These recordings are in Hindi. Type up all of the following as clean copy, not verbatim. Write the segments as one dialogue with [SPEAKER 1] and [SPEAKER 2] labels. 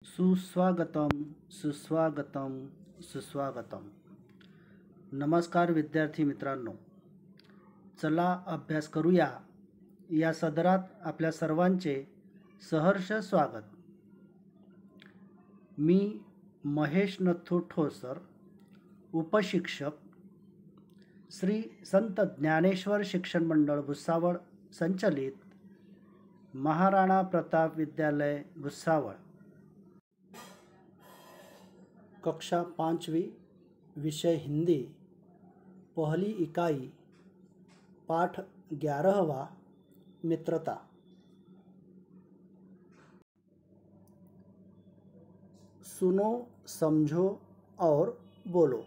[SPEAKER 1] सुस्वागतम सुस्वागतम सुस्वागतम. नमस्कार विद्यार्थी मित्रांनो, चला अभ्यास करूया या सदरात आपल्या सर्वांचे सहर्ष स्वागत. मी महेश नथू ठोसर, उपशिक्षक, श्री संत ज्ञानेश्वर शिक्षण मंडळ भुसावळ संचलित महाराणा प्रताप विद्यालय भुसावळ. कक्षा 5वीं, विषय हिंदी, पहली इकाई, पाठ 11वां, मित्रता. सुनो, समझो और बोलो.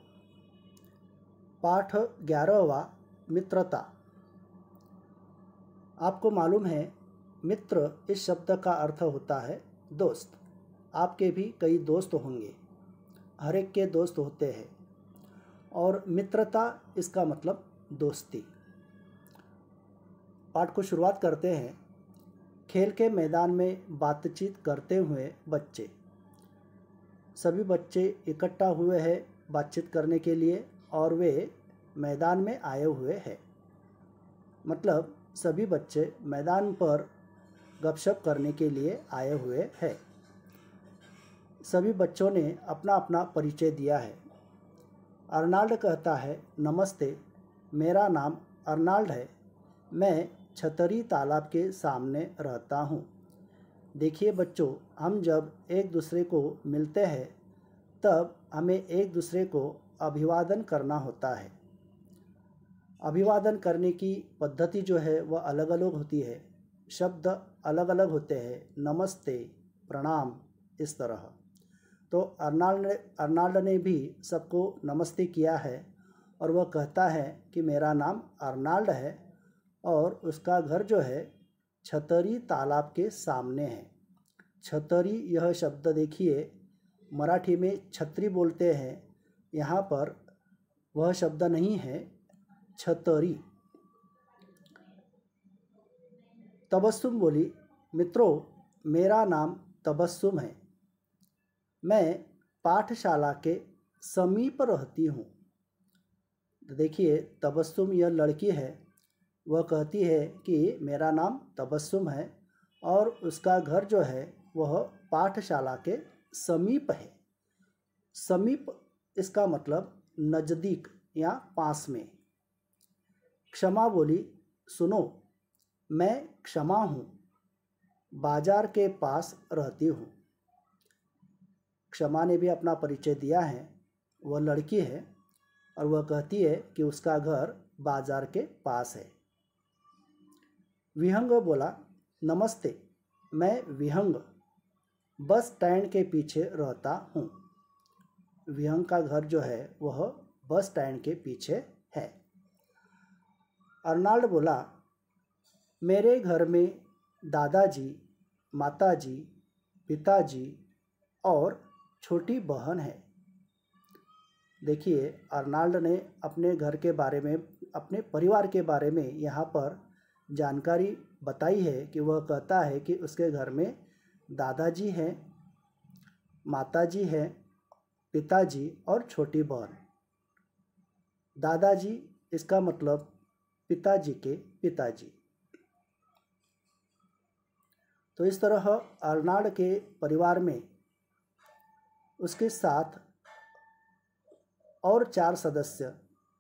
[SPEAKER 1] पाठ 11वां, मित्रता. आपको मालूम है, मित्र इस शब्द का अर्थ होता है दोस्त. आपके भी कई दोस्त होंगे, हर एक के दोस्त होते हैं, और मित्रता इसका मतलब दोस्ती. पाठ को शुरुआत करते हैं. खेल के मैदान में बातचीत करते हुए बच्चे. सभी बच्चे इकट्ठा हुए हैं बातचीत करने के लिए और वे मैदान में आए हुए हैं. मतलब सभी बच्चे मैदान पर गपशप करने के लिए आए हुए हैं. सभी बच्चों ने अपना अपना परिचय दिया है. अर्नाल्ड कहता है, नमस्ते, मेरा नाम अर्नाल्ड है. मैं छतरी तालाब के सामने रहता हूँ. देखिए बच्चों, हम जब एक दूसरे को मिलते हैं तब हमें एक दूसरे को अभिवादन करना होता है. अभिवादन करने की पद्धति जो है वह अलग अलग होती है. शब्द अलग अलग होते हैं, नमस्ते, प्रणाम, इस तरह. तो अर्नाल्ड ने भी सबको नमस्ते किया है और वह कहता है कि मेरा नाम अर्नाल्ड है और उसका घर जो है छतरी तालाब के सामने है. छतरी, यह शब्द देखिए, मराठी में छतरी बोलते हैं, यहाँ पर वह शब्द नहीं है, छतरी. तबस्सुम बोली, मित्रों, मेरा नाम तबस्सुम है. मैं पाठशाला के समीप रहती हूँ. देखिए, तबस्सुम यह लड़की है, वह कहती है कि मेरा नाम तबस्सुम है और उसका घर जो है वह पाठशाला के समीप है. समीप इसका मतलब नज़दीक या पास में. क्षमा बोली, सुनो, मैं क्षमा हूँ, बाजार के पास रहती हूँ. क्षमा ने भी अपना परिचय दिया है. वह लड़की है और वह कहती है कि उसका घर बाजार के पास है. विहंग बोला, नमस्ते, मैं विहंग बस स्टैंड के पीछे रहता हूँ. विहंग का घर जो है वह बस स्टैंड के पीछे है. अर्नाल्ड बोला, मेरे घर में दादाजी, माताजी, पिताजी और छोटी बहन है. देखिए, अर्नाल्ड ने अपने घर के बारे में, अपने परिवार के बारे में यहाँ पर जानकारी बताई है कि वह कहता है कि उसके घर में दादाजी हैं, माताजी हैं, पिताजी और छोटी बहन. दादाजी इसका मतलब पिताजी के पिताजी. तो इस तरह अर्नाल्ड के परिवार में उसके साथ और 4 सदस्य,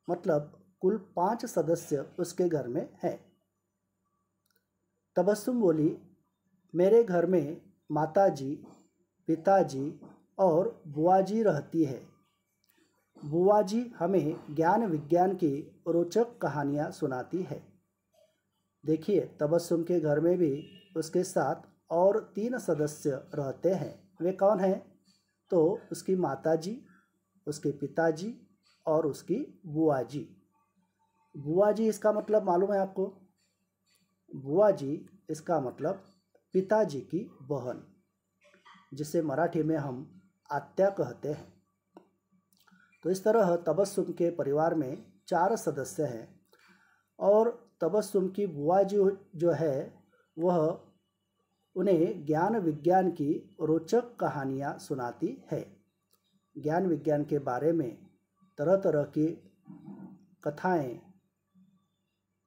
[SPEAKER 1] मतलब कुल 5 सदस्य उसके घर में हैं. तबस्सुम बोली, मेरे घर में माताजी, पिताजी और बुआजी रहती है. बुआजी हमें ज्ञान विज्ञान की रोचक कहानियाँ सुनाती है. देखिए, तबस्सुम के घर में भी उसके साथ और 3 सदस्य रहते हैं. वे कौन हैं? तो उसकी माताजी, उसके पिताजी और उसकी बुआजी. बुआजी इसका मतलब मालूम है आपको? बुआजी इसका मतलब पिताजी की बहन, जिसे मराठी में हम आत्या कहते हैं. तो इस तरह तबस्सुम के परिवार में 4 सदस्य हैं और तबस्सुम की बुआजी जो है वह उन्हें ज्ञान विज्ञान की रोचक कहानियाँ सुनाती है। ज्ञान विज्ञान के बारे में तरह तरह की कथाएं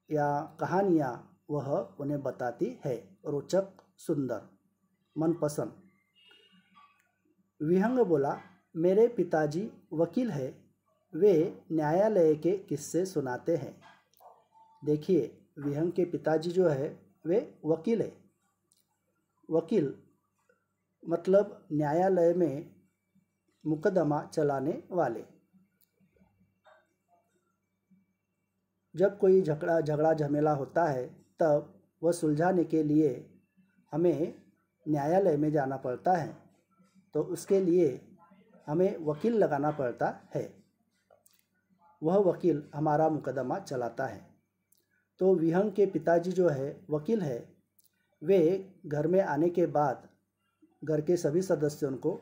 [SPEAKER 1] या कहानियाँ वह उन्हें बताती है, रोचक, सुंदर, मनपसंद। विहंग बोला, मेरे पिताजी वकील है, वे न्यायालय के किस्से सुनाते हैं। देखिए, विहंग के पिताजी जो है वे वकील है। वकील मतलब न्यायालय में मुकदमा चलाने वाले। जब कोई झगड़ा झमेला होता है तब वह सुलझाने के लिए हमें न्यायालय में जाना पड़ता है, तो उसके लिए हमें वकील लगाना पड़ता है। वह वकील हमारा मुकदमा चलाता है। तो विहंग के पिताजी जो है वकील है, वे घर में आने के बाद घर के सभी सदस्यों को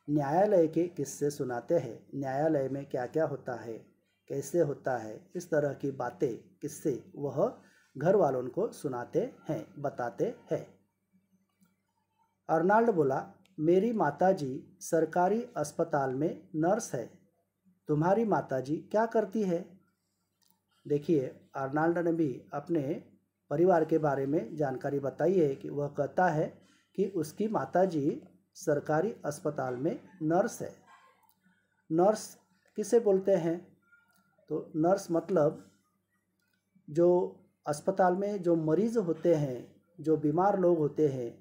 [SPEAKER 1] न्यायालय के किस्से सुनाते हैं। न्यायालय में क्या क्या होता है, कैसे होता है, इस तरह की बातें, किस्से वह घर वालों को सुनाते हैं, बताते हैं। अर्नाल्ड बोला, मेरी माताजी सरकारी अस्पताल में नर्स है, तुम्हारी माताजी क्या करती है? देखिए, अर्नाल्ड ने भी अपने परिवार के बारे में जानकारी बताई है कि वह कहता है कि उसकी माताजी सरकारी अस्पताल में नर्स है। नर्स किसे बोलते हैं? तो नर्स मतलब जो अस्पताल में जो मरीज़ होते हैं, जो बीमार लोग होते हैं,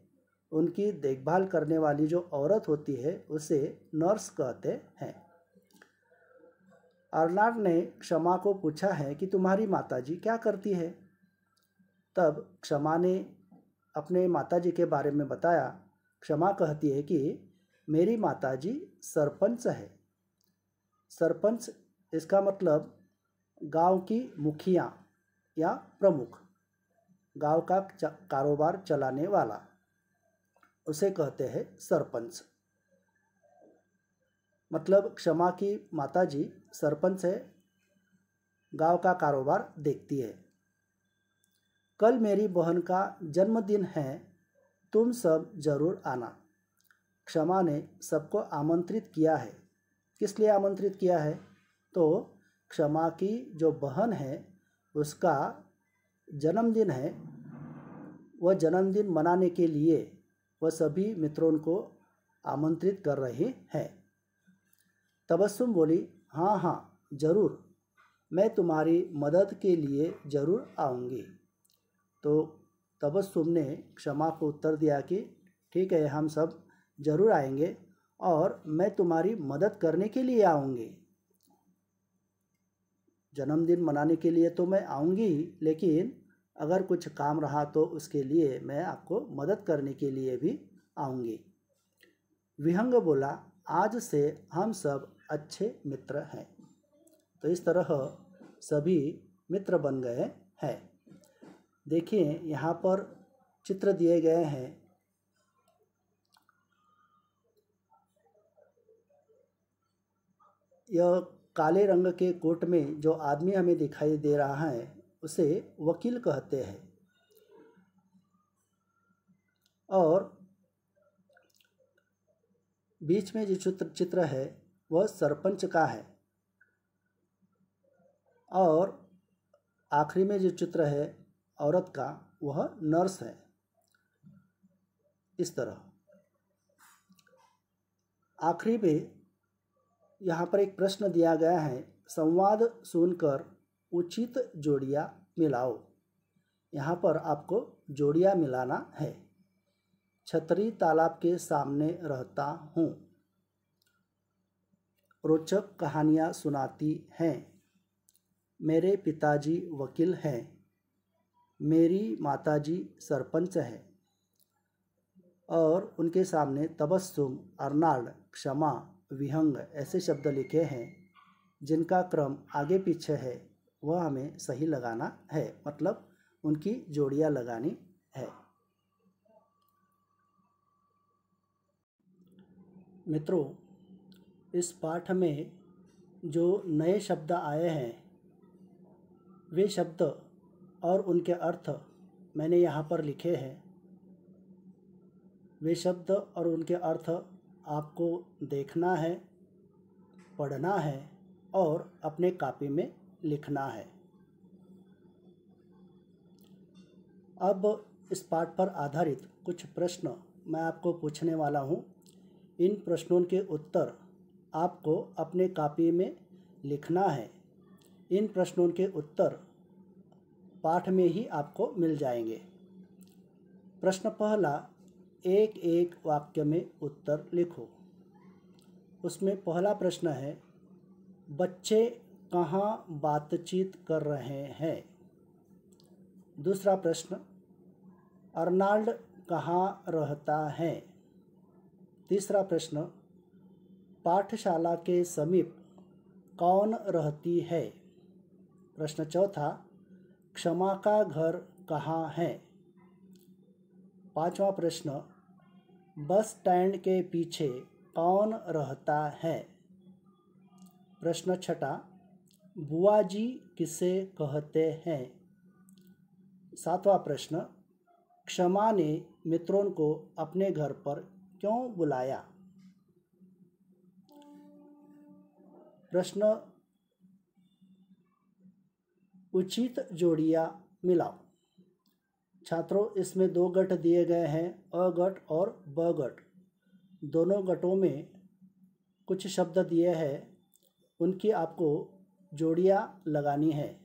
[SPEAKER 1] उनकी देखभाल करने वाली जो औरत होती है उसे नर्स कहते हैं। अर्नाल्ड ने क्षमा को पूछा है कि तुम्हारी माताजी क्या करती है? तब क्षमा ने अपने माताजी के बारे में बताया। क्षमा कहती है कि मेरी माताजी सरपंच है। सरपंच इसका मतलब गांव की मुखिया या प्रमुख, गांव का कारोबार चलाने वाला, उसे कहते हैं सरपंच। मतलब क्षमा की माताजी सरपंच है, गांव का कारोबार देखती है। कल मेरी बहन का जन्मदिन है, तुम सब जरूर आना। क्षमा ने सबको आमंत्रित किया है। किस लिए आमंत्रित किया है? तो क्षमा की जो बहन है उसका जन्मदिन है, वह जन्मदिन मनाने के लिए वह सभी मित्रों को आमंत्रित कर रही है। तबस्सुम बोली, हाँ हाँ ज़रूर, मैं तुम्हारी मदद के लिए ज़रूर आऊँगी। तो तबस्सुम ने क्षमा को उत्तर दिया कि ठीक है, हम सब ज़रूर आएंगे और मैं तुम्हारी मदद करने के लिए आऊँगी। जन्मदिन मनाने के लिए तो मैं आऊँगी, लेकिन अगर कुछ काम रहा तो उसके लिए मैं आपको मदद करने के लिए भी आऊँगी। विहंग बोला, आज से हम सब अच्छे मित्र हैं। तो इस तरह सभी मित्र बन गए हैं। देखिए, यहाँ पर चित्र दिए गए हैं। यह काले रंग के कोट में जो आदमी हमें दिखाई दे रहा है उसे वकील कहते हैं, और बीच में जो चित्र है वह सरपंच का है, और आखिरी में जो चित्र है औरत का वह नर्स है। इस तरह आखिरी में यहाँ पर एक प्रश्न दिया गया है, संवाद सुनकर उचित जोड़ियाँ मिलाओ। यहाँ पर आपको जोड़ियाँ मिलाना है। छतरी तालाब के सामने रहता हूँ, रोचक कहानियाँ सुनाती हैं, मेरे पिताजी वकील हैं, मेरी माताजी सरपंच है, और उनके सामने तबस्सुम, अर्नाल्ड, क्षमा, विहंग ऐसे शब्द लिखे हैं जिनका क्रम आगे पीछे है वह हमें सही लगाना है, मतलब उनकी जोड़ियाँ लगानी है। मित्रों, इस पाठ में जो नए शब्द आए हैं वे शब्द और उनके अर्थ मैंने यहाँ पर लिखे हैं। वे शब्द और उनके अर्थ आपको देखना है, पढ़ना है और अपने कॉपी में लिखना है। अब इस पाठ पर आधारित कुछ प्रश्न मैं आपको पूछने वाला हूँ। इन प्रश्नों के उत्तर आपको अपने कॉपी में लिखना है। इन प्रश्नों के उत्तर पाठ में ही आपको मिल जाएंगे। प्रश्न पहला, एक एक वाक्य में उत्तर लिखो। उसमें पहला प्रश्न है, बच्चे कहाँ बातचीत कर रहे हैं। दूसरा प्रश्न, अर्नाल्ड कहाँ रहता है। तीसरा प्रश्न, पाठशाला के समीप कौन रहती है। प्रश्न चौथा, क्षमा का घर कहाँ है। पांचवा प्रश्न, बस स्टैंड के पीछे कौन रहता है। प्रश्न छठा, बुआ जी किसे कहते हैं। सातवां प्रश्न, क्षमा ने मित्रों को अपने घर पर क्यों बुलाया। प्रश्न, उचित जोड़ियां मिलाओ। छात्रों, इसमें दो गट दिए गए हैं, अ गट और ब गट। दोनों गटों में कुछ शब्द दिए हैं, उनकी आपको जोड़ियां लगानी है।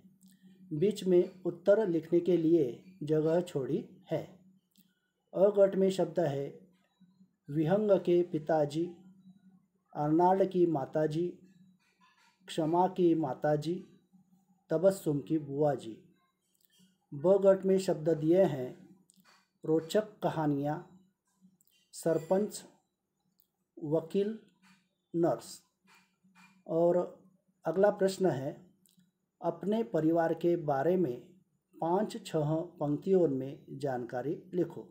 [SPEAKER 1] बीच में उत्तर लिखने के लिए जगह छोड़ी है। अ गट में शब्द है, विहंग के पिताजी, अर्नाल्ड की माताजी, क्षमा की माताजी, तबस्सुम की बुआ जी। ब गट में शब्द दिए हैं, रोचक कहानियाँ, सरपंच, वकील, नर्स। और अगला प्रश्न है, अपने परिवार के बारे में 5-6 पंक्तियों में जानकारी लिखो।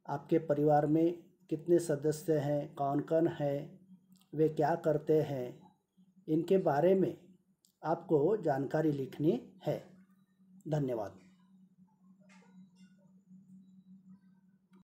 [SPEAKER 1] आपके परिवार में कितने सदस्य हैं, कौन कौन है, वे क्या करते हैं, इनके बारे में आपको जानकारी लिखनी है। धन्यवाद।